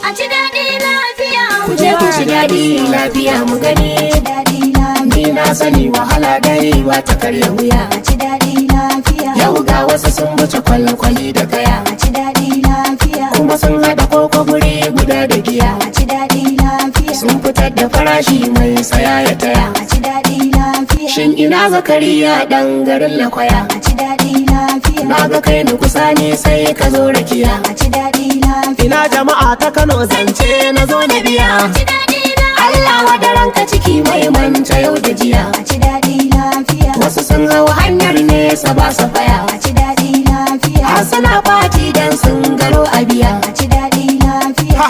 A ci daɗi lafiya. Ku je ku ci daɗi lafiya mu gani. Ni na sani wahala dai ba ta karya wuya. A ci daɗi lafiya. Yau ga wasu sun wuce kwale-kwale da kaya. A ci daɗi lafiya. Kuma sun haɗa koko guri guda da giya. A ci daɗi lafiya. Sun fitar da farashi mai saya ya taya. A ci daɗi lafiya. Shin ina Zakariya ɗan garin Lakwaya? A ci daɗi lafiya. Na ga kai ni kusa ne sai ka zo rakiya. A ci daɗi lafiya. Ina jama'a ta Kano zance na zo na biya. A ci daɗi lafiya. Allah wadaranka ciki mai manta yau da jiya. A ci daɗi lafiya. Wasu sun hau hanyar nesa ba su faya. A ci daɗi lafiya. Hasana fati dan sun gano a biya. A ci daɗi lafiya.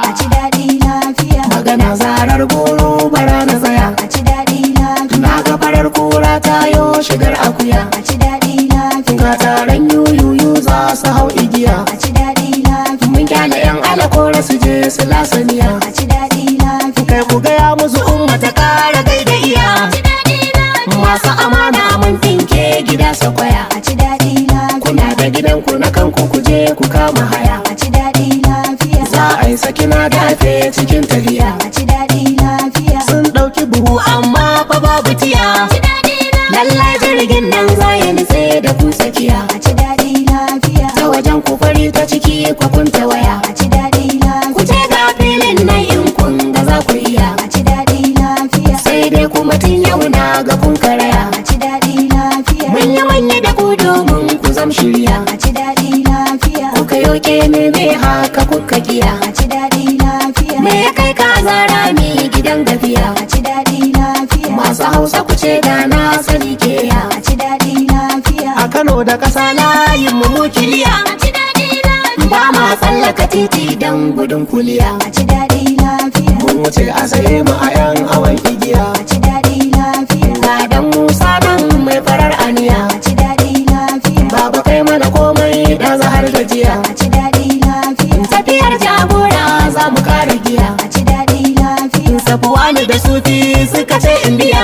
A ci daɗi lafiya. Magana zarar goro bara na tsaya. A ci daɗi lafiya. Na ga farar kura ta yo shigar akuya. A ci daɗi lafiya. Ga taron yuyuyu za su hau igiya. A ci daɗi lafiya. Mun kyale yan alakora su je su lasaniya. A ci daɗi lafiya. Kai ku gaya musu umma ta kara gaida iya. A ci daɗi lafiya. Masu amana mun tinke gida sakwaya. A ci daɗi lafiya. Kuna da gidanku na kanku ku je ku kama haya. A ci daɗi lafiya. Za a yi sakina dafe cikin tafiya. A ci daɗi lafiya. Sun ɗauki buhu amma fa babu tiya. A ci daɗi lafiya. Lallai jirgin nan za ya nutse da ku tsakiya. A ci daɗi lafiya. Ta wajen ku fari ta ciki kwakunta waya. A ci daɗi Ku lafiya. je ga filin nan in kun ga za ku iya. A ci daɗi lafiya. Sai dai kuma tun yau na ga kun karaya. A ci daɗi lafiya. Manya da ku domin ku zam shirya. A ci daɗi lafiya. Kuka yoke ne me haka kuka kiya. A ci daɗi lafiya. Me ya kai ka zara ni gidan gafiya. A ci daɗi lafiya. Masu Hausa ku ce da na sani ke ya. A ci daɗi lafiya. A Kano da ƙasa layin mu kiliya. A ci daɗi lafiya. Ba ma tsallaka titi don gudun kuliya. A ci daɗi lafiya. Mun wuce a saye mu a yan hawan igiya. A ci daɗi lafiya. Ga dan Musa nan mai farar aniya. A ci daɗi lafiya. Baba kai mana komai da zahar gajiya. A ci daɗi lafiya. Tafiyar jagora za mu kare giya. A ci daɗi lafiya. Sabuwar da sufi suka ce in biya.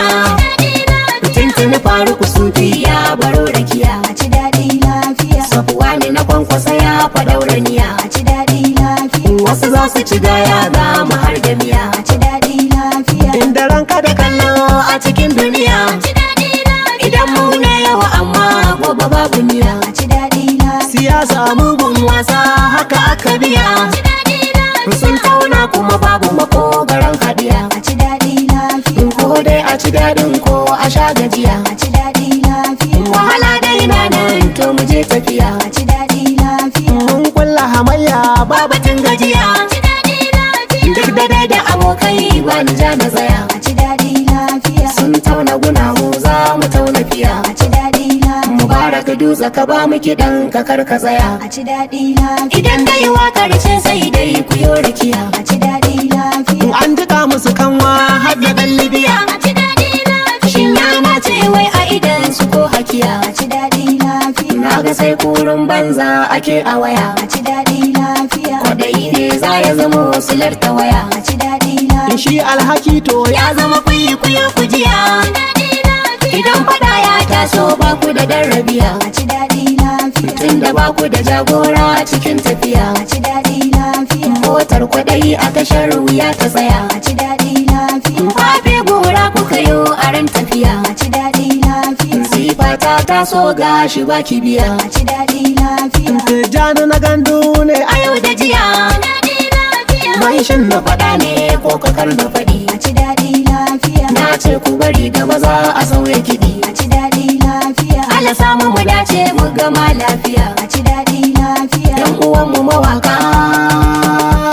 Tuntuni Faruku sufi ya baro rakiya. A ci daɗi lafiya. Sabuwar na kwankwasa ya faɗaura niya. A ci daɗi lafiya. Wasu za su ci gaya za mu har da miya. A ci daɗi lafiya. Inda ranka da kallo a cikin duniya. A ci daɗi lafiya. Idan mu ne yawa amma gobe babu niya. A ci daɗi lafiya. Siyasa mugun wasa haka aka biya. A ci daɗi lafiya. Sun tauna kuma babu makogaran hadiya. A ci daɗi lafiya. Ko dai a ci daɗin ko a sha gajiya. A ci daɗi lafiya. Wahala dai na nan to mu je tafiya. A ci daɗi lafiya. Mun kulla hamayya babatin gajiya. A ci daɗi lafiya. Duk da dai da abokai ba ni ja na tsaya. A ci daɗi lafiya. Sun tauna guna mu za mu tauna fiya. A ci daɗi lafiya. Mubarak dutse ka ba mu kiɗan ka karka tsaya. A ci daɗi lafiya. Idan dai wakar ce sai dai ku yo rakiya. A ci daɗi lafiya. An jika musu kanwa har da ɗan Libya. A ci daɗi lafiya. Shin yana ce wai a idan su ko hakiya. A ci daɗi lafiya. Na ga sai kurun banza ake a waya. A ci daɗi lafiya. Kwaɗayi ne za ya zama wasilar ta waya. A ci daɗi lafiya. Shi alhaki to ya zama kuyi kuyo kujiya. A ci daɗi lafiya. Idan fada ya taso ba ku da dan rabiya. A ci daɗi lafiya. Tunda ba ku da jagora cikin tafiya. A ci daɗi lafiya. Motar kwaɗayi a tashar wuya ta tsaya. A ci daɗi lafiya. Fafe gora kuka yo a ran tafiya. A ci daɗi lafiya. Sifa ta taso gashi ba ki biya. A ci daɗi lafiya. Tijjani na gandu ne a yau da jiya. A ci daɗi lafiya. Mai shin na faɗa ne ko kakar na faɗi. A ci daɗi lafiya. Na ce ku bari da maza a sauya kiɗi. A ci daɗi lafiya. Allah samu mu dace mu gama lafiya. A ci daɗi lafiya. Yan uwanmu mawaka.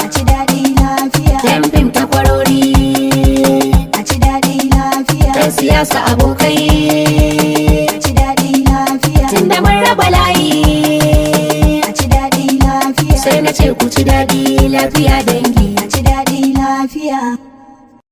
A ci daɗi lafiya. Yan fim ta kwarori. A ci daɗi lafiya. Yan siyasa abokai. A ci daɗi lafiya. Tunda mun raba layi. A ci daɗi lafiya. Sai na ce ku ci daɗi lafiya da